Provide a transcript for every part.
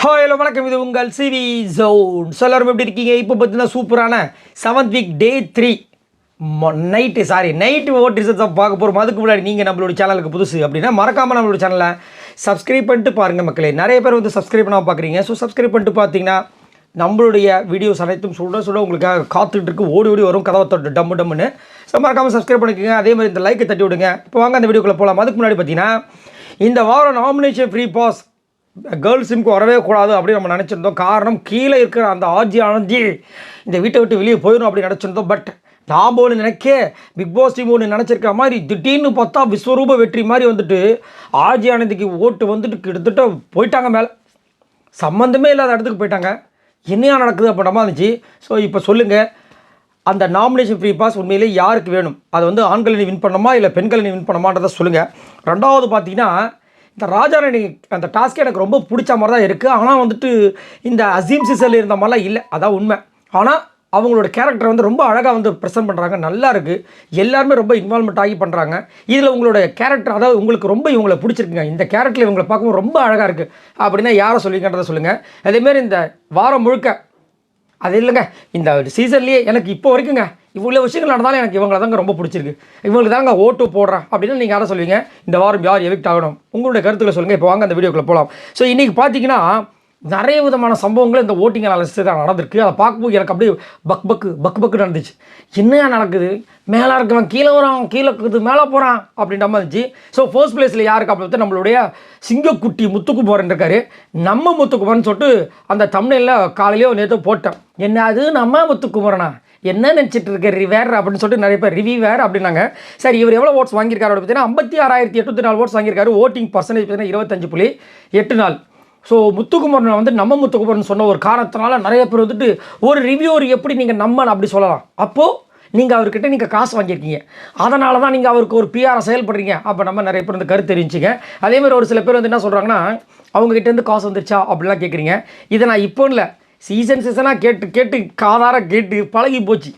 Hi hello வணக்கம், இது உங்கள் சிவி ஜோன். எல்லாரும் எப்படி இருக்கீங்க? இப்போ பார்த்தீங்கன்னா சூப்பரான 7th week day 3 night vote ரிசல்ட்ஸை பார்க்க போகிறோம். அதுக்கு முன்னாடி நீங்கள் நம்மளோட சேனலுக்கு புதுசு அப்படின்னா மறக்காமல் நம்மளோட சேனலை சப்ஸ்கிரைப் பண்ணிட்டு பாருங்கள் மக்களே. நிறைய பேர் வந்து சப்ஸ்கிரைப் பண்ணாமல் பார்க்குறீங்க. ஸோ சப்ஸ்கிரைப் பண்ணிட்டு பார்த்தீங்கன்னா நம்மளுடைய வீடியோஸ் அனைத்தும் சுட உங்களுக்காக காத்துட்டு இருக்கு. ஓடி ஓடி வரும் கதவை தொட்டு டம்முன்னு. ஸோ மறக்காமல் சப்ஸ்கிரைப் பண்ணிக்கோங்க. அதே மாதிரி இந்த லைக்கை தட்டி விடுங்க. இப்போ வாங்க அந்த வீடியோக்குள்ளே போகலாம். அதுக்கு முன்னாடி பார்த்தீங்கன்னா இந்த வாரம் நாமினேஷன் ஃப்ரீ பாஸ் கேர்ள்ஸ் சிம்க்கு வரவே கூடாது அப்படின்னு நம்ம நினச்சிருந்தோம். காரணம் கீழே இருக்கிற அந்த ஆனந்தி இந்த வீட்டை விட்டு வெளியே போயிடும் அப்படின்னு நினச்சிருந்தோம். பட் நாம் ஒன்று நினைக்க பிக் பாஸ் டீம் ஒன்று நினச்சிருக்க மாதிரி திடீர்னு பார்த்தா விஸ்வரூப வெற்றி மாதிரி வந்துட்டு ஆனந்திக்கு ஓட்டு வந்துட்டு கிட்டத்தட்ட போயிட்டாங்க. மேலே சம்மந்தமே இல்லாத இடத்துக்கு போயிட்டாங்க. என்னையா நடக்குது அப்படின்ற மாதிரி இருந்துச்சு. ஸோ இப்போ சொல்லுங்கள், அந்த நாமினேஷன் ஃப்ரீ பாஸ் உண்மையிலே யாருக்கு வேணும்? அது வந்து ஆண்களை வின் பண்ணணுமா இல்லை பெண்களை வின் பண்ணணுமான்றதை சொல்லுங்கள். ரெண்டாவது பார்த்தீங்கன்னா இந்த ராஜாராணி அந்த டாஸ்க்கே எனக்கு ரொம்ப பிடிச்ச மாதிரி தான் இருக்குது. ஆனால் வந்துட்டு இந்த அசீம் சிசல் இருந்த மாதிரிலாம் இல்லை, அதான் உண்மை. ஆனால் அவங்களோட கேரக்டர் வந்து ரொம்ப அழகாக வந்து ப்ரெசென்ட் பண்ணுறாங்க. நல்லா இருக்குது. எல்லாருமே ரொம்ப இன்வால்மெண்ட் ஆகி பண்ணுறாங்க. இதில் உங்களோட கேரக்டர், அதாவது உங்களுக்கு ரொம்ப இவங்களை பிடிச்சிருக்குங்க, இந்த கேரக்டரில் இவங்களை பார்க்கும்போது ரொம்ப அழகாக இருக்குது அப்படின்னா யாரை சொல்லிங்கன்றதை சொல்லுங்கள். அதேமாரி இந்த வாரம் முழுக்க அது இல்லைங்க, இந்த சீசன்லேயே எனக்கு இப்போ வரைக்குங்க இவ்வளோ விஷயங்கள் நடந்தாலும் எனக்கு இவங்களை தாங்க ரொம்ப பிடிச்சிருக்கு. இவங்களுக்கு தாங்க ஓட்டு போடுறேன் அப்படின்னு நீங்கள் யாரை சொல்லுவீங்க? இந்த வாரம் யார் எவிக்ட் ஆகணும்? உங்களுடைய கருத்துக்களை சொல்லுங்கள். இப்போ வாங்க அந்த வீடியோக்குள்ளே போகலாம். ஸோ இன்றைக்கி பார்த்தீங்கன்னா நிறைய விதமான சம்பவங்கள் இந்த ஓட்டிங் அனாலிசிஸ் தான் நடந்திருக்கு. அதை பார்க்கும்போது எனக்கு அப்படியே பக்கு நடந்துச்சு. என்னையா நடக்குது? மேலே இருக்கவன் கீழே வரான், கீழே இருக்குது மேலே போகிறான் அப்படின்ற மாதிரி இருந்துச்சு. ஸோ ஃபர்ஸ்ட் பிளேஸில் யாருக்கு அப்படி நம்மளுடைய சிங்கக்குட்டி முத்துக்குமாரன் இருக்கார். நம்ம முத்துக்குமாரன் சொல்லிட்டு அந்த தமிழில் காலையிலேயோ நேற்று போட்டேன். என்ன அது நம்ம முத்துக்குமாரனா என்ன நினச்சிட்டு இருக்காரு வேறு அப்படின்னு சொல்லிட்டு நிறைய பேர் ரிவ்யூ வேறு அப்படின்னாங்க. சரி, இவர் எவ்வளோ ஓட்ஸ் வாங்கியிருக்காரு பார்த்தீங்கன்னா 56,804 ஓட்ஸ் வாங்கியிருக்காரு. ஓட்டிங் பர்சன்டேஜ் பார்த்தீங்கன்னா 25.84. ஸோ முத்துக்குமாரன் வந்து நம்ம முத்துக்குமாரன் சொன்ன ஒரு காரணத்தினால நிறைய பேர் வந்துட்டு ஒரு ரிவ்யூவர் எப்படி நீங்கள் நம்ம அப்படி சொல்லலாம்? அப்போது நீங்கள் அவர்கிட்ட நீங்கள் காசு வாங்கியிருக்கீங்க, அதனால தான் நீங்கள் அவருக்கு ஒரு பிஆரை செயல்படுறீங்க. அப்போ நம்ம நிறைய பேர் வந்து கருத்து தெரிஞ்சுங்க. அதேமாதிரி ஒரு சில பேர் வந்து என்ன சொல்கிறாங்கன்னா அவங்ககிட்டேருந்து காசு வந்துருச்சா அப்படிலாம் கேட்குறீங்க. இதை நான் இப்போ இல்லை, சீசனாக கேட்டு காதார கேட்டு பழகி போச்சு.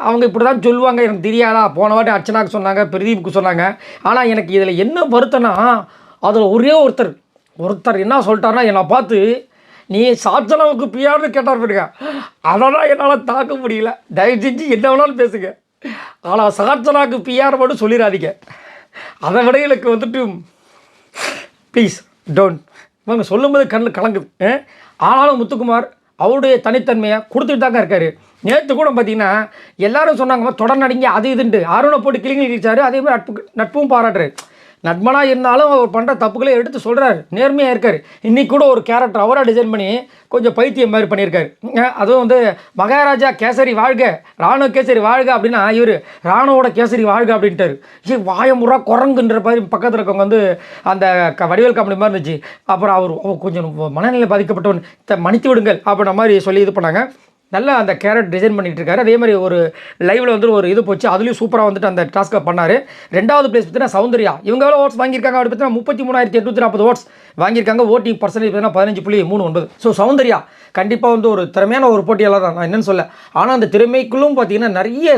அவங்க இப்படி தான் சொல்லுவாங்க, எனக்கு தெரியாதா? போன வாட்டி அர்ச்சனாவுக்கு சொன்னாங்க, பிரதீப்புக்கு சொன்னாங்க. ஆனால் எனக்கு இதில் என்ன வருத்தம்னா, அதில் ஒரே ஒருத்தர் என்ன சொல்லிட்டாருன்னா, என்னை பார்த்து நீ சாச்சனாவுக்கு பியார்னு கேட்டார் பாருங்க. அதெல்லாம் என்னால் தாக்க முடியல. தயவு செஞ்சு என்ன வேணாலும் பேசுங்க, ஆனால் சாச்சனாவுக்கு பிஆர் மட்டும் சொல்லிடாதீங்க. அதை விட எனக்கு வந்துட்டு ப்ளீஸ் டோன்ட். இவங்க சொல்லும்போது கண்ணில் கலங்குது. ஆனாலும் முத்துக்குமார் அவருடைய தனித்தன்மையை கொடுத்துட்டு தாங்க இருக்காரு. நேற்று கூட பார்த்தீங்கன்னா எல்லாரும் சொன்னாங்க தொடர் நடிங்க அது இதுன்ட்டு அருணை போட்டு கிளிங்கி கிழிச்சாரு. அதேமாதிரி நட்பும் பாராட்டுறாரு. நட்பனாக இருந்தாலும் அவர் பண்ணுற தப்புக்களை எடுத்து சொல்கிறார், நேர்மையாக இருக்கார். இன்றைக்கி கூட ஒரு கேரக்டர் அவராக டிசைன் பண்ணி கொஞ்சம் பைத்தியம் மாதிரி பண்ணியிருக்காரு. அதுவும் வந்து மகாராஜா கேசரி வாழ்க, ராணுவ கேசரி வாழ்க அப்படின்னா இவர் ராணுவோட கேசரி வாழ்க அப்படின்ட்டார். வாயமுறா குரங்குன்ற மாதிரி பக்கத்தில் இருக்கவங்க வந்து அந்த வடிவேல் காமெடி மாதிரி இருந்துச்சு. அப்புறம் அவர் கொஞ்சம் மனநிலை பாதிக்கப்பட்டவன் மன்னித்து விடுங்கள் அப்படின்ற மாதிரி சொல்லி இது பண்ணாங்க. நல்லா அந்த கேரட் டிசைன் பண்ணிகிட்டு இருக்காரு. அதே மாதிரி ஒரு லைவில் வந்து ஒரு இது போச்சு, அதுலேயும் சூப்பராக வந்துட்டு அந்த டாஸ்க்கை பண்ணார். ரெண்டாவது பிளேஸ் பார்த்தீங்கன்னா சௌந்தர்யா. இவங்க எவ்வளோ ஓட்ஸ் வாங்கியிருக்காங்க அப்படி பார்த்தீங்கன்னா 33,840 ஓட்ஸ் வாங்கியிருக்காங்க. ஓட்டிங் பர்சன்டேஜ் பார்த்தீங்கன்னா 15.39. ஸோ சௌந்தர்யா கண்டிப்பாக வந்து ஒரு திறமையான ஒரு போட்டியாளர் தான், நான் என்னென்னு சொல்ல. ஆனால் அந்த திறமைக்குள்ளும் பார்த்தீங்கன்னா நிறைய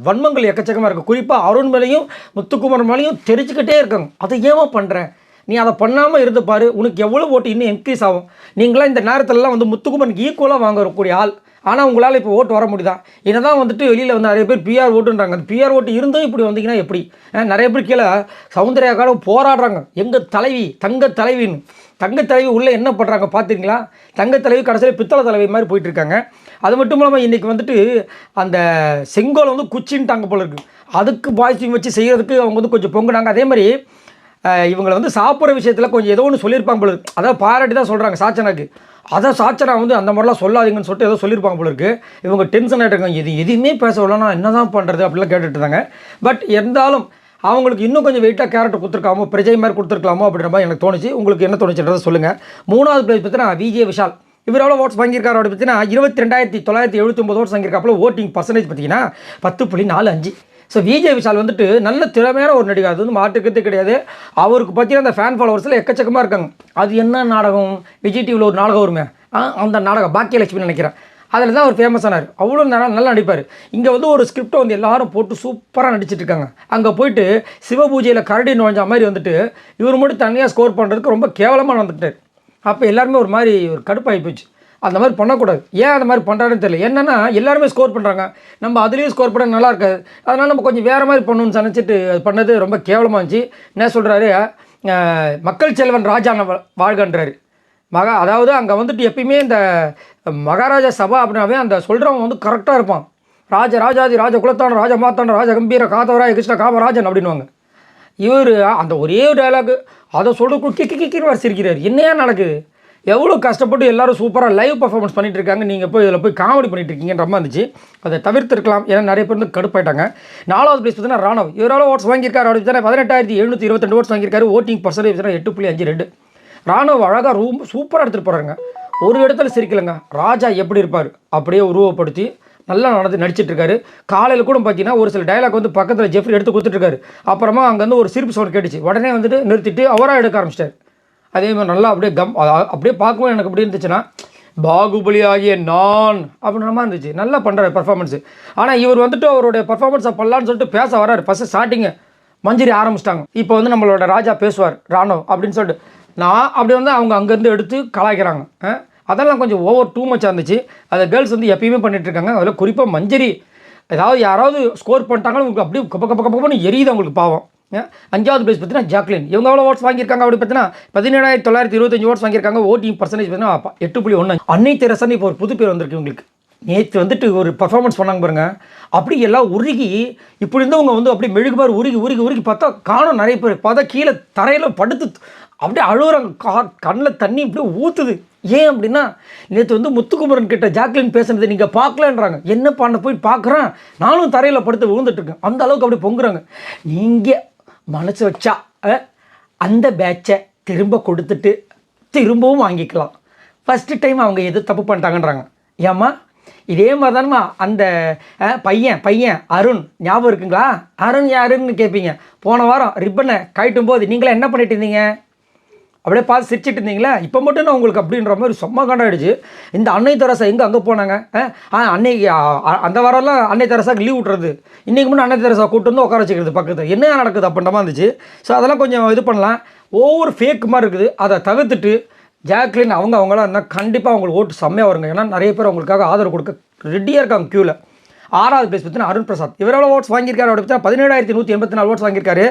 வன்மங்கள் எக்கச்சக்கமாக இருக்குது. குறிப்பாக அருண் மேலேயும் முத்துக்குமார் மேலேயும் தெரிஞ்சுக்கிட்டே இருக்காங்க. அதை ஏமா பண்ணுறேன், நீ அதை பண்ணாமல் இருந்து பாரு, உனக்கு எவ்வளோ ஓட்டு இன்னும் இன்க்ரீஸ் ஆகும். நீங்களாம் இந்த நேரத்திலலாம் வந்து முத்துக்குமாருக்கு ஈக்குவலாக வாங்கக்கூடிய ஆள். ஆனால் உங்களால் இப்போ ஓட்டு வர முடியுதா? என்ன தான் வந்துட்டு வெளியில் வந்து நிறைய பேர் பிஆர் ஓட்டுன்றாங்க. அந்த பிஆர் ஓட்டு இருந்தும் இப்படி வந்தீங்கன்னா எப்படி? நிறைய பேர் கீழே சௌந்தர்யாக்காக போராடுறாங்க. எங்கள் தலைவி தங்க தலைவின்னு. தங்க தலைவி உள்ளே என்ன பண்ணுறாங்க பார்த்துருங்களா? தங்க தலைவி கடைசியில் பித்தளை தலைவி மாதிரி போயிட்டுருக்காங்க. அது மட்டும் இல்லாமல் இன்றைக்கி வந்துட்டு அந்த செங்கோலை வந்து குச்சின்ட்டாங்க போல இருக்குது. அதுக்கு பாய்ச்சி வச்சு செய்கிறதுக்கு அவங்க வந்து கொஞ்சம் பொங்குனாங்க. அதே மாதிரி இவங்களை வந்து சாப்பிட்ற விஷயத்தில் கொஞ்சம் ஏதோ ஒன்று சொல்லியிருப்பாங்க போல இருக்குது. அதாவது பாராட்டி தான் சொல்கிறாங்க சாச்சனாக்கு. அதை சாச்சனா வந்து அந்த மாதிரிலாம் சொல்லாதீங்கன்னு சொல்லிட்டு ஏதோ சொல்லியிருப்பாங்க போல இருக்குது. இவங்க டென்ஷன் ஆகிட்டு இருக்காங்க. எதுவுமே பேச விடலாம், என்ன தான் பண்ணுறது அப்படிலாம் கேட்டுட்டு இருந்தாங்க. பட் இருந்தாலும் அவங்களுக்கு இன்னும் கொஞ்சம் வெயிட்டாக கேரக்டர் கொடுத்துருக்காமோ, பிரஜை மாதிரி கொடுத்துருக்கலாமோ அப்படின்ற மாதிரி எனக்கு தோணுச்சு. உங்களுக்கு என்ன தோணுச்சுன்றதை சொல்லுங்கள். மூணாவது பிளேஸ் பார்த்தீங்கன்னா விஜய் விஷால். இவர் எவ்வளோ ஓட்ஸ் வாங்கியிருக்காரு அப்படி பார்த்தீங்கன்னா 22,979 ஓட்ஸ் வாங்கியிருக்காப்புல. ஓட்டிங் பர்சன்டேஜ் பார்த்தீங்கன்னா 10.45. ஸோ விஜய் விஷால் வந்துட்டு நல்ல திறமையான ஒரு நடிகர், அது வந்து மாட்டுக்கிறதே கிடையாது. அவருக்கு பார்த்தீங்கன்னா அந்த ஃபேன் ஃபாலோவர்ஸில் எக்கச்சக்கமாக இருக்காங்க. அது என்ன நாடகம், விஜய் டிவியில் ஒரு நாடகம் வருமே, அந்த நாடகம் பாக்கியலட்சுமி நினைக்கிறேன், அதில் தான் அவர் ஃபேமஸ் ஆனார். அவ்வளோ நல்லா நடிப்பார். இங்கே வந்து ஒரு ஸ்கிரிப்டை வந்து எல்லாரும் போட்டு சூப்பராக நடிச்சிட்டு இருக்காங்க. அங்கே போயிட்டு சிவபூஜையில் கரடி நுழைஞ்ச மாதிரி வந்துட்டு இவர் மட்டும் தனியாக ஸ்கோர் பண்ணுறதுக்கு ரொம்ப கேவலமாக நடந்துட்டார். அப்போ எல்லாருமே ஒரு மாதிரி ஒரு கடுப்பாகி போச்சு. அந்த மாதிரி பண்ணக்கூடாது. ஏன் அந்த மாதிரி பண்ணுறாருன்னு தெரியல. என்னென்னா எல்லாருமே ஸ்கோர் பண்ணுறாங்க, நம்ம அதுலேயும் ஸ்கோர் பண்ண நல்லா இருக்காது. அதனால் நம்ம கொஞ்சம் வேறு மாதிரி பண்ணணும்னு நினச்சிட்டு அது பண்ணது ரொம்ப கேவலமாக இருந்துச்சு. என்ன சொல்கிறாரு, மக்கள் செல்வன் ராஜா வாழ்கன்றாரு. அதாவது அங்கே வந்துட்டு எப்பயுமே இந்த மகாராஜா சபா அப்படின்னாவே அந்த சொல்கிறவங்க வந்து கரெக்டாக இருப்பான். ராஜாதி ராஜ குலத்தான ராஜ மாத்தான ராஜ கம்பீர காத்தவராய கிருஷ்ண காமராஜன் அப்படின்வாங்க. இவர் அந்த ஒரே டைலாகு அதை சொல்கிறதுக்குள்ள கிக்கின்னு வர சிரிக்கிறார். என்னையா நடக்குது, எவ்வளோ கஷ்டப்பட்டு எல்லோரும் சூப்பராக லைவ் பர்ஃபார்மன்ஸ் பண்ணிகிட்டு இருக்காங்க, நீங்கள் போய் இதில் போய் காமெடி பண்ணிகிட்டு இருக்கீங்கன்ற மாதிரி இருந்துச்சு. அதை தவிர்த்திருக்கலாம். ஏன்னா நிறைய பேர் வந்து கடுப்பாயிட்டாங்க. 4வது பிளேஸ் பார்த்தீங்கன்னா ராணவ். இவரால் ஓட்ஸ் வாங்கியிருக்காரு அப்படின்னு 18,722 ஓட்ஸ் வாங்கியிருக்காரு. Voting percentage 8.52. ராணவ் அழகாக சூப்பராக எடுத்துகிட்டு போகிறாங்க. ஒரு இடத்துல சிரிக்கலைங்க. ராஜா எப்படி இருப்பார் அப்படியே உருவப்படுத்தி நல்லா நடிச்சிட்டு இருக்காரு. காலையில் கூட பார்த்தீங்கன்னா ஒரு சில டைலாக் வந்து பக்கத்தில் ஜெஃப்ரி எடுத்து கொடுத்துட்ருக்காரு. அப்புறமா அங்கேருந்து ஒரு சிரிப்பு சவுண்ட் கேட்டுச்சு. உடனே வந்துட்டு நிறுத்திட்டு அவராக எடுக்க ஆரம்பிச்சிட்டார். அதே மாதிரி நல்லா அப்படியே அப்படியே பார்க்கும்போது எனக்கு எப்படி இருந்துச்சுன்னா பாகுபலி ஆகிய நான் அப்படின்ற மாதிரி இருந்துச்சு. நல்லா பண்ணுறாரு பர்ஃபார்மன்ஸு. ஆனால் இவர் வந்துட்டு அவருடைய பர்ஃபார்மன்ஸை பண்ணலான்னு சொல்லிட்டு பேச வராரு. ஃபஸ்ட்டு ஸ்டார்டிங்கு மஞ்சரி ஆரம்பிச்சிட்டாங்க. இப்போ வந்து நம்மளோட ராஜா பேசுவார் ராணவ் அப்படின்னு சொல்லிட்டு நான் அப்படி வந்து அவங்க அங்கேருந்து எடுத்து கலாய்க்கிறாங்க. அதெல்லாம் கொஞ்சம் ஓவர் டூ மச்சாக இருந்துச்சு. அதை கேர்ள்ஸ் வந்து எப்பயுமே பண்ணிகிட்ருக்காங்க. அதில் குறிப்பாக மஞ்சரி யாராவது ஸ்கோர் பண்ணிட்டாங்களும் உங்களுக்கு அப்படியே கப்பன்னு எரியுது அவங்களுக்கு பாவம். 5வது பிளேஸ் பார்த்தீங்கன்னா ஜாக்லின். இவங்க எவ்வளோ ஓட்ஸ் வாங்கியிருக்காங்க அப்படி பார்த்தீங்கன்னா 17,925 ஓட்ஸ் வாங்கியிருக்காங்க. ஓட்டிங் பர்சன்டேஜ் பார்த்தீங்கன்னா 8.1. அன்னை தெரசான்னு இப்போ ஒரு புது பேர் வந்திருக்கு உங்களுக்கு. நேற்று வந்துட்டு ஒரு பர்ஃபார்மன்ஸ் பண்ணாங்க பாருங்க. அப்படி எல்லாம் உருகி இப்படி இருந்தவங்க வந்து அப்படியே மெழுகு மாதிரி உருகி பார்த்தா காணும். நிறைய பேர் பார்த்தா கீழே தரையில் படுத்து அப்படியே அழுகுறாங்க. கண்ணில் தண்ணி இப்படியே ஊற்றுது. ஏன் அப்படின்னா நேற்று வந்து முத்துக்குமரன் கிட்ட ஜாக்லின் பேசுனது நீங்கள் பார்க்கலன்றாங்க. என்ன பண்ண போய் பார்க்குறேன், நானும் தரையில் படுத்து விழுந்துட்டுருக்கேன். அந்த அளவுக்கு அப்படி பொங்குறாங்க. நீங்கள் மனசு வச்சா அந்த பேட்சை திரும்ப கொடுத்துட்டு திரும்பவும் வாங்கிக்கலாம். ஃபஸ்ட்டு டைம் அவங்க எது தப்பு பண்ணிட்டாங்கன்றாங்க. ஏம்மா இதே மாதிரி தானம்மா அந்த பையன் அருண் ஞாபகம் இருக்குங்களா? அருண் யாருன்னு கேட்பீங்க. போன வாரம் ரிப்பனை கழட்டும் போது நீங்களே என்ன பண்ணிட்டு இருந்தீங்க, அப்படியே பார்த்து சிரிச்சிட்டு இருந்தீங்களா? இப்போ மட்டும் நான் உங்களுக்கு அப்படின்ற மாதிரி செம்ம காண்டாயிடுச்சு. இந்த அன்னை தெரசா எங்கே அங்கே போனாங்க? அன்னைக்கு அந்த வாரம்லாம் அன்னை தெரசாக்கு லீவ் விட்றது, இன்றைக்கி முன்னே அன்னை தெரசா கூப்பிட்டு வந்து உட்கார வச்சுக்கிறது பக்கத்தில். என்ன நடக்குது அப்படின்ற மாதிரி இருந்துச்சு. ஸோ அதெல்லாம் கொஞ்சம் இது பண்ணலாம். ஒவ்வொரு ஃபேக் மாதிரி இருக்குது. அதை தவிர்த்துட்டு ஜாக்லின் அவங்களாம் இருந்தால் கண்டிப்பாக அவங்களுக்கு ஓட்டு செம்மையாக வருங்க. ஏன்னா நிறைய பேர் அவங்களுக்காக ஆதரவு கொடுக்க ரெடியாக இருக்காங்க க்யூவில். 6வது பிளேஸ் பார்த்தீங்கன்னா அருண் பிரசாத். இவர் எவ்வளோ ஓட்ஸ் வாங்கியிருக்காரு அப்படி பார்த்தா 17,184 ஓட்ஸ் வாங்கியிருக்காரு.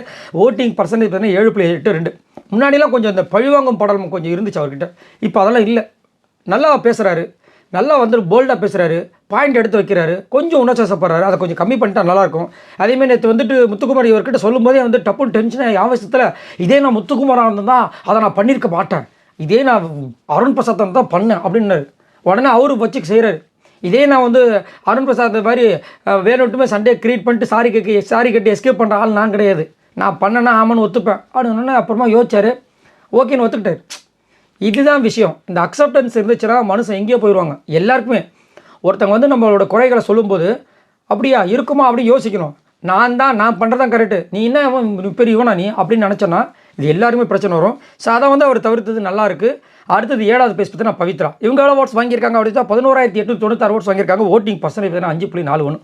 ஓட்டிங் பர்சன்டேஜ் பார்த்தீங்கன்னா 7.82. முன்னாடிலாம் கொஞ்சம் இந்த பழிவாங்கும் படம் கொஞ்சம் இருந்துச்சு அவர்கிட்ட. இப்போ அதெல்லாம் இல்லை. நல்லா பேசுகிறாரு, நல்லா வந்து போல்டாக பேசுகிறாரு, பாயிண்ட் எடுத்து வைக்கிறாரு, கொஞ்சம் உணர்ச்சிப்படுறாரு. அதை கொஞ்சம் கம்மி பண்ணிட்டா நல்லாயிருக்கும். அதேமாதிரி நேற்று வந்துட்டு முத்துக்குமார் இவர்கிட்ட சொல்லும் போதே வந்து டப்புன்னு டென்ஷனாக ஆவேசத்தில் இதே நான் முத்துக்குமாராக இருந்ததா அதை நான் பண்ணியிருக்க மாட்டேன், இதே நான் அருண் பிரசாத் தான் பண்ணேன் அப்படின்னாரு. உடனே அவரு வச்சு செய்கிறாரு. இதே நான் வந்து அருண் பிரசாத் மாதிரி வேணுட்டுமே சண்டே க்ரியேட் பண்ணிட்டு சாரி கட்டி எஸ்கேப் பண்ணுற ஆள் நான் கிடையாது. நான் பண்ணேன்னா ஆமான்னு ஒத்துப்பேன் அப்படின்னு அப்புறமா யோசிச்சார். ஓகேன்னு ஒத்துக்கிட்டார். இதுதான் விஷயம். இந்த அக்செப்டன்ஸ் இருந்துச்சுன்னா மனுஷன் எங்கேயோ போயிடுவாங்க. எல்லாருக்குமே ஒருத்தவங்க வந்து நம்மளோட குறைகளை சொல்லும்போது அப்படியா இருக்குமா அப்படி யோசிக்கணும். நான் பண்ணுறதான் கரெக்டு, நீ என்ன பெரிய இவனா நீ அப்படின்னு நினச்சோன்னா இது எல்லாருமே பிரச்சனை வரும். ஸோ அதை வந்து அவர் தவிர்த்தது நல்லாயிருக்கு. அடுத்தது 7வது பிளேஸ் பார்த்தீங்கன்னா பவித்ரா. இவங்க எவ்வளோ ஓட்ஸ் வாங்கியிருக்காங்க அப்படின்னா 11,896 ஓட்ஸ் வாங்கியிருக்காங்க. ஓட்டிங் பர்சன்டேஜ் பார்த்தீங்கன்னா 5.41.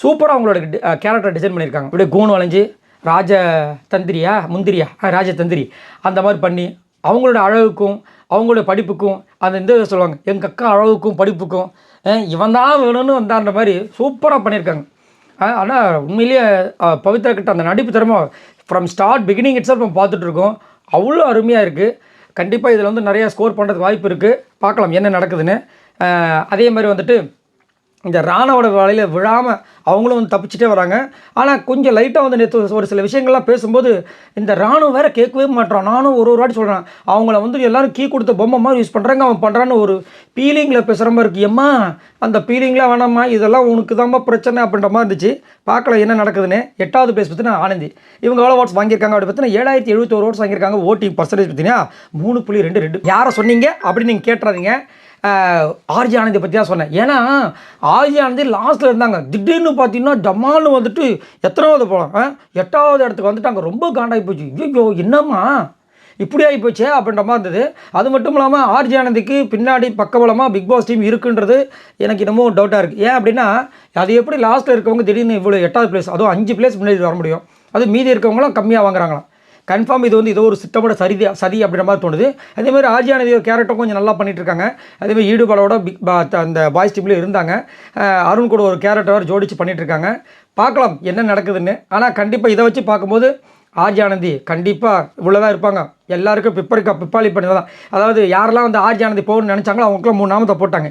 சூப்பராக அவங்களோட கேரக்டர் டிசைன் பண்ணியிருக்காங்க. அப்படியே கூணு வளைஞ்சு ராஜதந்திரி அந்த மாதிரி பண்ணி அவங்களோட அழகுக்கும் அவங்களோட படிப்புக்கும் அந்த இந்த சொல்லுவாங்க எங்கள் அக்கா அழகுக்கும் படிப்புக்கும் இவன் தான் வேணும்னு வந்தான்ற மாதிரி சூப்பராக பண்ணியிருக்காங்க. ஆனால் உண்மையிலேயே பவித்ரா கிட்ட அந்த நடிப்பு திறமை ஃப்ரம் ஸ்டார்ட் பிகினிங் இட்ஸ் நம்ம பார்த்துட்ருக்கோம். அவ்வளோ அருமையாக இருக்குது. கண்டிப்பாக இதில் வந்து நிறையா ஸ்கோர் பண்ணுறதுக்கு வாய்ப்பு இருக்குது. பார்க்கலாம் என்ன நடக்குதுன்னு. அதே மாதிரி வந்துட்டு இந்த ராணவோட வலையில் விழாமல் அவங்களும் வந்து தப்பிச்சுட்டே வராங்க. ஆனால் கொஞ்சம் லைட்டாக வந்து நேற்று ஒரு சில விஷயங்கள்லாம் பேசும்போது இந்த ராணுவ வேறு கேட்கவே மாட்டான். நானும் ஒரு வாட்டி சொல்கிறேன், அவங்கள வந்து எல்லோரும் கீ கொடுத்த பொம்மை மாதிரி யூஸ் பண்ணுறாங்க, அவன் பண்ணுறான்னு ஒரு பீலிங்கில் பேசுகிற மாதிரி இருக்குது. எம்மா அந்த பீலிங்லாம் வேணாம்மா, இதெல்லாம் உனக்கு தான்மா பிரச்சனை அப்படின்ற மாதிரி இருந்துச்சு. பார்க்கலாம் என்ன நடக்குதுன்னு. 8வது பிளேஸ் பார்த்தீங்கன்னா ஆனந்தி. இவங்க எவ்வளோ ஓட்ஸ் வாங்கியிருக்காங்க அப்படி பார்த்தீங்கன்னா 7,071 ஓட்ஸ் வாங்கியிருக்காங்க. ஓட்டிங் பர்சன்டேஜ் பார்த்தீங்கன்னா 3.22. யாரை சொன்னீங்க அப்படின்னு நீங்கள் கேட்டுறாதீங்க. ஆர்ஜி ஆனந்தி பற்றி தான் சொன்னேன். ஏன்னா ஆர்ஜி ஆனந்தி லாஸ்ட்டில் இருந்தாங்க. திடீர்னு பார்த்தீங்கன்னா டமால்னு வந்துட்டு எத்தனாவது போகலாம் 8வது இடத்துக்கு வந்துட்டாங்க. ரொம்ப காண்டாகி போச்சு. ஐயோ என்னம்மா இப்படி ஆகி போச்சே அப்படின்ற மாதிரி இருந்தது. அது மட்டும் இல்லாமல் ஆர்ஜி ஆனந்திக்கு பின்னாடி பக்கபலமாக பிக் பாஸ் டீம் இருக்குன்றது எனக்கு இன்னமும் டவுட்டாக இருக்குது. ஏன் அப்படின்னா அது எப்படி லாஸ்ட்டில் இருக்கவங்க திடீர்னு இவ்வளோ 8வது பிளேஸ் அதுவும் 5 பிளேஸ் முன்னாடி வர முடியும், அது மீதி இருக்கவங்களாம் கம்மியாக வாங்குறாங்களாம். கன்ஃபார்ம் இது வந்து ஏதோ ஒரு சித்தமோட சதி அப்படின்ற மாதிரி தோணுது. அதேமாதிரி ஆர்ஜியானதி ஒரு கேரக்டரும் கொஞ்சம் நல்லா பண்ணிகிட்ருக்காங்க. அதேமாதிரி ஈடுபாடோட அந்த பாய்ஸ் டீமில் இருந்தாங்க. அருண் கூட ஒரு கேரக்டர் ஜோடிச்சு பண்ணிகிட்ருக்காங்க. பார்க்கலாம் என்ன நடக்குதுன்னு. ஆனால் கண்டிப்பாக இதை வச்சு பார்க்கும்போது ஆர்ஜியானந்தி கண்டிப்பாக இவ்வளோதான் இருப்பாங்க. எல்லாருக்கும் பிப்பாளி பண்ணி தான். அதாவது யாரெல்லாம் வந்து ஆர்ஜியானந்தி போகணும்னு நினச்சாங்களோ அவங்களுக்குலாம் 3 நாமத்தை போட்டாங்க.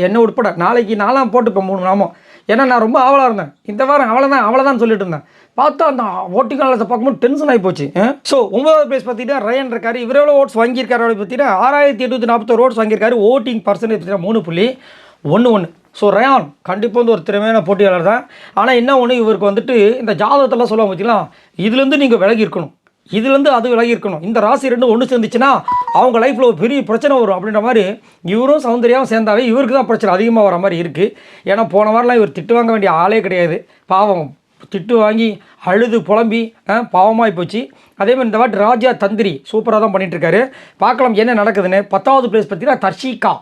என்ன உட்பட. நாளைக்கு நாலாம் போட்டுப்பேன் 3 நாமம். ஏன்னா நான் ரொம்ப ஆவலாக இருந்தேன். இந்த வாரம் அவ்வளோதான் சொல்லிட்டு இருந்தேன். பார்த்தா அந்த ஓட்டிங் காலத்தை பார்க்கும்போது டென்ஷன் ஆகி போச்சு. ஸோ 9வது பிளேஸ் பார்த்தீங்கன்னா ரயன் இருக்காரு. இவர் எவ்வளோ ஓட்ஸ் வாங்கியிருக்காரு அப்படின்னு பார்த்தீங்கன்னா 6841 ஓட்ஸ் வாங்கியிருக்காரு. ஓட்டிங் பர்சன்டேஜ் பார்த்தீங்கன்னா 3.11. ஸோ ரயான் கண்டிப்பாக வந்து ஒரு திறமையான போட்டியாளர் தான். ஆனால் என்ன ஒன்று, இவருக்கு வந்துட்டு இந்த ஜாதகத்தெல்லாம் சொல்லுவாங்க பார்த்தீங்களா, இதுலேருந்து நீங்கள் விலகி இருக்கணும், இதுலேருந்து அது விலகி இருக்கணும், இந்த ராசி ரெண்டும் ஒன்று சேர்ந்துச்சுன்னா அவங்க லைஃப்பில் ஒரு பெரிய பிரச்சனை வரும் அப்படின்ற மாதிரி இவரும் சௌந்தர்யாவும் சேர்ந்தாவே இவருக்கு தான் பிரச்சனை அதிகமாக வர மாதிரி இருக்குது. ஏன்னா போன வாரம்லாம் இவர் திட்டு வாங்க வேண்டிய ஆளே கிடையாது. பாவம் திட்டு வாங்கி அழுது புலம்பி பாவமாகி போச்சு. அதேமாதிரி இந்த வாட்டி ராஜா தந்திரி சூப்பராக தான் பண்ணிகிட்ருக்காரு. பார்க்கலாம் என்ன நடக்குதுன்னு. 10வது பிளேஸ் பார்த்தீங்கன்னா தர்ஷிகா.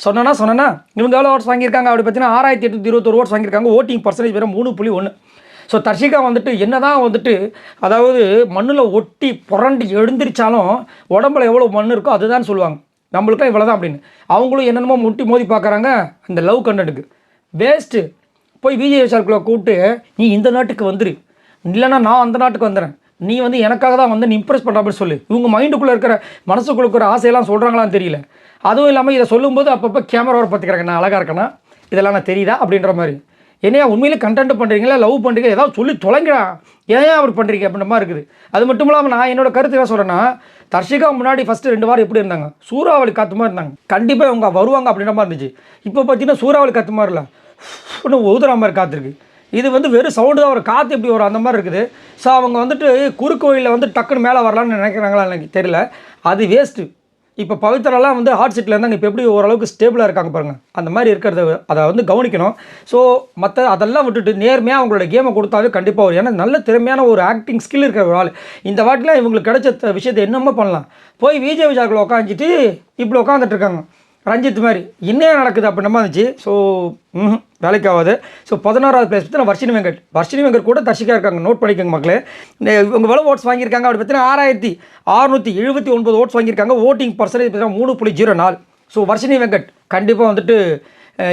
சொன்னேன்னா இவங்க எவ்வளோ ஓட்ஸ் வாங்கியிருக்காங்க அப்படி பார்த்தீங்கன்னா 6821 ஓட்ஸ் வாங்கியிருக்காங்க. ஓட்டிங் பர்சன்டேஜ் வேறு 3.1. ஸோ தர்ஷிகா வந்துட்டு என்ன தான் வந்துட்டு அதாவது மண்ணில் ஒட்டி புரண்டு எழுந்திரிச்சாலும் உடம்புல எவ்வளோ மண் இருக்கோ அதுதான் சொல்லுவாங்க. நம்மளுக்கும் இவ்வளோ தான் அப்படின்னு. அவங்களும் என்னென்னமோ முட்டி மோதி பார்க்குறாங்க அந்த லவ் கண்டென்ட்டுக்கு. வேஸ்ட்டு. போய் விஜய் விஷாலுக்குள்ளே கூப்பிட்டு நீ இந்த நாட்டுக்கு வந்துரு, இல்லைன்னா நான் அந்த நாட்டுக்கு வந்துடுறேன், நீ வந்து எனக்காக தான் வந்து நீ இம்ப்ரெஸ் பண்ணுற மாதிரி சொல்லு. இவங்க மைண்டுக்குள்ளே இருக்கிற மனசுக்குள்ளே இருக்கிற ஆசையெல்லாம் சொல்கிறாங்களான்னு தெரியல. அதுவும் இல்லாமல் இதை சொல்லும்போது அப்பப்போ கேமராவை பார்த்துக்கிறாங்க, நான் அழகாக இருக்கேன்னா இதெல்லாம் நான் தெரியுதா அப்படின்ற மாதிரி. என்னையா உண்மையிலே கண்டென்ட் பண்ணுறீங்களா, லவ் பண்ணுறீங்க, ஏதாவது சொல்லி தொலைங்கடா, ஏன் அப்படி பண்ணுறீங்க அப்படின்ற மாதிரி இருக்குது. அது மட்டும் இல்லாமல் நான் என்னோட கருத்து என்ன சொல்கிறேன்னா, தர்ஷிகா முன்னாடி ஃபஸ்ட்டு 2 வாரம் எப்படி இருந்தாங்க, சூறாவளி காற்று மாதிரி இருந்தாங்க. கண்டிப்பாக அவங்க வருவாங்க அப்படின்ற மாதிரி இருந்துச்சு. இப்போ பார்த்தீங்கன்னா சூறாவளி காற்று மாதிரி இல்லை, இன்னும் ஊதுற மாதிரி காற்றுருக்கு. இது வந்து வெறும் சவுண்டு தான், ஒரு காற்று எப்படி வரும் அந்த மாதிரி இருக்குது. ஸோ அவங்க வந்துட்டு குறுக்கு வழியில் வந்து டக்குன்னு மேலே வரலான்னு நினைக்கிறாங்களா எனக்கு தெரியல. அது வேஸ்ட்டு. இப்போ பவித்ராலாம் வந்து ஹாட் சீட்டில் இருந்தாங்க, இப்போ எப்படி ஓரளவுக்கு ஸ்டேபிளாக இருக்காங்க பாருங்கள். அந்த மாதிரி இருக்கிறத அதை வந்து கவனிக்கணும். ஸோ மற்ற அதெல்லாம் விட்டுட்டு நேர்மையாக அவங்களோட கேமை கொடுத்தாவே கண்டிப்பாக வரும். ஏன்னா நல்ல திறமையான ஒரு ஆக்டிங் ஸ்கில் இருக்கிற ஒரு ஆள். இந்த வாட்டிலாம் இவங்களுக்கு கிடைச்ச விஷயத்தை என்னமோ பண்ணலாம். போய் விஜய் விஷாலுக்குள்ள உட்காந்துட்டு இப்படி உட்காந்துட்டு இருக்காங்க ரஞ்சித் மாதிரி. என்ன நடக்குது அப்படின்ற மாதிரி இருந்துச்சு. ஸோ வேலைக்கு ஆகாது. ஸோ 11வது பிளேஸ் பார்த்தீங்கன்னா வர்ஷினி வெங்கட் கூட தர்ஷிகா இருக்காங்க. நோட் பண்ணிக்கோங்க மக்களே. இவங்க எவ்வளோ ஓட்ஸ் வாங்கியிருக்காங்க அப்படி பார்த்தீங்கன்னா 6679 ஓட்ஸ் வாங்கியிருக்காங்க. ஓட்டிங் பர்சன்டேஜ் பார்த்தீங்கன்னா 3.04. ஸோ வர்ஷினி வெங்கட் கண்டிப்பாக வந்துட்டு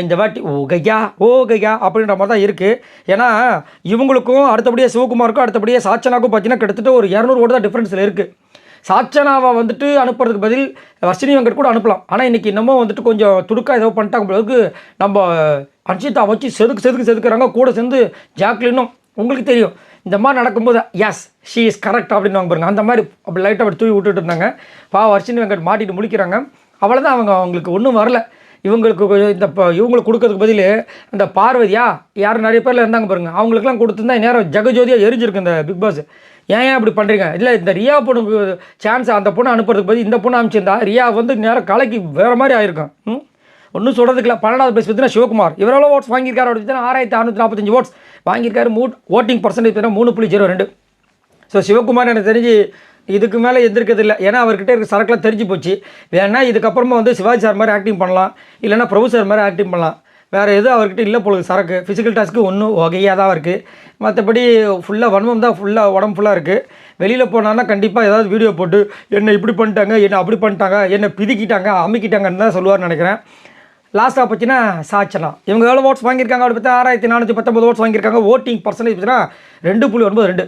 இந்த வாட்டி ஓ கையா அப்படின்ற மாதிரி தான் இருக்குது. ஏன்னா இவங்களுக்கும் அடுத்தபடியாக சிவகுமாருக்கும் அடுத்தபடியாக சாச்சனாக்கும் பார்த்தீங்கன்னா கிட்டத்தட்ட ஒரு 200 ஓட்டு தான் டிஃப்ரென்ஸில் இருக்குது. சாச்சனாவை வந்துட்டு அனுப்புறதுக்கு பதில் வர்ஷினி வெங்கட் கூட அனுப்பலாம். ஆனால் இன்றைக்கி இன்னமும் வந்துட்டு கொஞ்சம் துடுக்காக ஏதோ பண்ணிட்டாங்க பிறகு நம்ம அன்ஷிதா வச்சு செதுக்குறாங்க. கூட சேர்ந்து ஜாக்லினும் உங்களுக்கு தெரியும் இந்த மாதிரி நடக்கும்போது எஸ் ஷீ இஸ் கரெக்ட் அப்படின்னு வாங்க பாருங்க. அந்த மாதிரி அப்படி லைட்டாக அப்படி தூவி விட்டுட்டு இருந்தாங்க. வர்ஷினி வெங்கட் மாட்டிட்டு முழிக்கிறாங்க. அவ்வளோதான். அவங்களுக்கு ஒன்றும் வரல. இவங்களுக்கு இவங்களுக்கு கொடுக்கறதுக்கு பதில் இந்த பார்வதியா யாரும் நிறைய பேரில் இருந்தாங்க பாருங்கள், அவங்களுக்குலாம் கொடுத்துருந்தா நேரம் ஜெகஜோதியாக எரிஞ்சிருக்கு இந்த பிக் பாஸ். ஏன் அப்படி பண்ணுறீங்க? இல்லை இந்த ரியா பொண்ணுக்கு சான்ஸ் அந்த பொண்ணை அனுப்புறதுக்கு பதில் இந்த பொண்ணை அனுப்பிச்சிருந்தா ரியா வந்து நேரம் கலைக்கு வேறு மாதிரி ஆயிருக்கும். ஒன்றும் சொல்கிறதுக்கு இல்லை. 12வது பிளேஸ் பார்த்தீங்கன்னா சிவகுமார். இவரெல்லாம் ஓட்ஸ் வாங்கியிருக்காரு அப்படின்னு பார்த்தீங்கன்னா 6645 ஓட்ஸ் வாங்கியிருக்காரு. ஓட்டிங் பர்சன்டேஜ் பார்த்தீங்கன்னா 3.02. ஸோ சிவகுமார் எனக்கு தெரிஞ்சு இதுக்கு மேலே எந்திருக்கிறது இல்லை. ஏன்னா அவர்கிட்ட இருக்க சரக்குலாம் தெரிஞ்சு போச்சு. வேணா இதுக்கப்புறமா வந்து சிவாஜி சார் மாதிரி ஆக்டிங் பண்ணலாம், இல்லைனா பிரபு சார் மாதிரி ஆக்டிங் பண்ணலாம். வேறு எதுவும் அவர்கிட்ட இல்லை பொழுது சரக்கு. ஃபிசிக்கல் டாஸ்க்கு ஒன்றும் வகையாக தான் இருக்குது. மற்றபடி ஃபுல்லாக வன்மம் தான், ஃபுல்லாக உடம்பு ஃபுல்லாக இருக்குது. வெளியில் போனான்னா கண்டிப்பாக ஏதாவது வீடியோ போட்டு என்னை இப்படி பண்ணிட்டாங்க, என்னை அப்படி பண்ணிட்டாங்க, என்னை பிதிக்கிட்டாங்க, அமுக்கிட்டாங்கன்னு தான் சொல்லுவார்னு நினைக்கிறேன். லாஸ்ட்டாக பார்த்தீங்கன்னா சாச்சனா. இவங்க எவ்வளோ ஓட்ஸ் வாங்கியிருக்காங்க அப்படி பார்த்தா 6419 ஓட்ஸ் வாங்கியிருக்காங்க. ஓட்டிங் பர்சன்டேஜ் பார்த்தீங்கன்னா 2.92.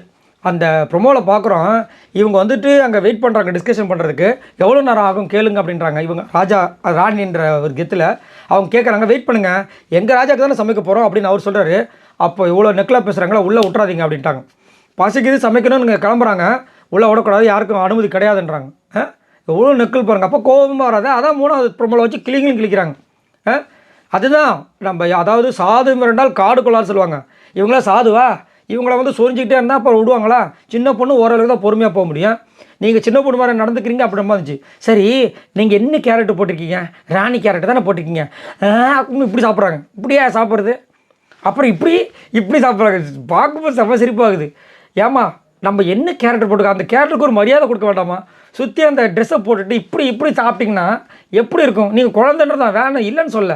அந்த ப்ரொமோவில் பார்க்குறோம் இவங்க வந்துட்டு அங்கே வெயிட் பண்ணுறாங்க டிஸ்கஷன் பண்ணுறதுக்கு. எவ்வளோ நேரம் ஆகும் கேளுங்க அப்படின்றாங்க. இவங்க ராணின்ற ஒரு கெத்தில் அவங்க கேட்குறாங்க, வெயிட் பண்ணுங்கள், எங்கள் ராஜாக்கு தானே சமைக்க போகிறோம் அப்படின்னு அவர் சொல்கிறாரு. அப்போ இவ்வளோ நெக்கில் பேசுகிறாங்களா, உள்ளே விட்றாதீங்க அப்படின்ட்டாங்க. பசிக்குது சமைக்கணும்னு நீங்கள் கிளம்புறாங்க, உள்ளே விடக்கூடாது, யாருக்கும் அனுமதி கிடையாதுன்றாங்க. எவ்வளோ நெக்கில் பாருங்கள். அப்போ கோபமாக வராது. அதான் 3வது ப்ரொமோவில் வச்சு கிளிக்கிறாங்க. அதுதான் நம்ம அதாவது சாது மிரண்டால் காடு கொள்ளான்னு சொல்லுவாங்க. இவங்களாம் சாதுவா? இவங்கள வந்து சொரிஞ்சிக்கிட்டே இருந்தால் அப்புறம் விடுவாங்களா? சின்ன பொண்ணு ஓரளவுக்கு தான் பொறுமையாக போக முடியும். நீங்கள் சின்ன பொண்ணு மாதிரி நடந்துக்கிறீங்க அப்படி மாதிரி இருந்துச்சு. சரி நீங்கள் என்ன கேரக்டர் போட்டிருக்கீங்க? ராணி கேரக்டர் தானே போட்டிருக்கீங்க. இப்படி சாப்பிட்றாங்க. இப்படியா சாப்பிட்றது? அப்புறம் இப்படி சாப்பிட்றாங்க. பார்க்கும்போது செம்ம சிரிப்பாகுது. ஏமா நம்ம என்ன கேரக்டர் போட்டுருக்கோம், அந்த கேரக்டருக்கு ஒரு மரியாதை கொடுக்க வேண்டாமா? சுற்றி அந்த ட்ரெஸ்ஸை போட்டுட்டு இப்படி சாப்பிட்டிங்கன்னா எப்படி இருக்கும்? நீங்கள் குழந்தைன்றதான் வேணும் இல்லைன்னு சொல்ல.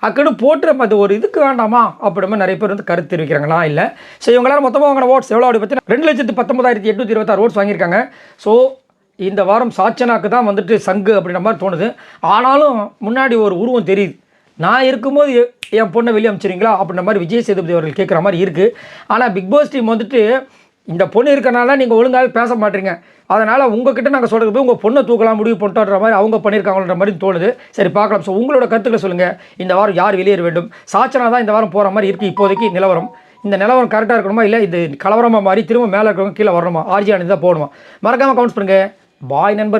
அக்கடு போட்டு அது ஒரு இதுக்கு வேண்டாமா அப்படிமா நிறைய பேர் வந்து கருத்து தெரிவிக்கிறாங்களா இல்லை. ஸோ இவங்களாம் மொத்தமாக வாங்கின ஓட்ஸ் எவ்வளோ அப்படி பற்றி 2,19,826 ஓட்ஸ் வாங்கியிருக்காங்க. ஸோ இந்த வாரம் சாச்சனாக்கு தான் வந்துட்டு சங்கு அப்படின்ற மாதிரி தோணுது. ஆனாலும் முன்னாடி ஒரு உருவம் தெரியுது. நான் இருக்கும்போது என் பொண்ணை வெளியே அனுப்பிச்சிருங்களா அப்படின்ற மாதிரி விஜய் சேதுபதி அவர்கள் கேட்குற மாதிரி இருக்குது. ஆனால் பிக் பாஸ் டீம் வந்துட்டு இந்த பொண்ணு இருக்கனால நீங்கள் ஒழுங்காகவே பேச மாட்டீங்க, அதனால் உங்ககிட்ட நாங்கள் சொல்கிறது போய் உங்கள் பொண்ணை தூக்கலாம் முடிவு பண்ணிட்டோன்ற மாதிரி அவங்க பண்ணியிருக்காங்கன்ற மாதிரி தோணுது. சரி பார்க்கலாம். ஸோ உங்களோட கருத்துக்களை சொல்லுங்கள். இந்த வாரம் யார் வெளியேற வேண்டும்? சாச்சனா தான் இந்த வாரம் போகிற மாதிரி இருக்குது இப்போதைக்கு நிலவரம். இந்த நிலவரம் கரெக்டாக இருக்கணுமா இல்லை இது கலவரமாக மாதிரி திரும்ப மேலே இருக்கிறவங்க கீழே வரணுமா? ஆர்ஜி ஆனந்த் தான் போகணுமா? மறக்காமல் கமெண்ட்ஸ் பண்ணுங்கள். பாய் நண்பர்கள்.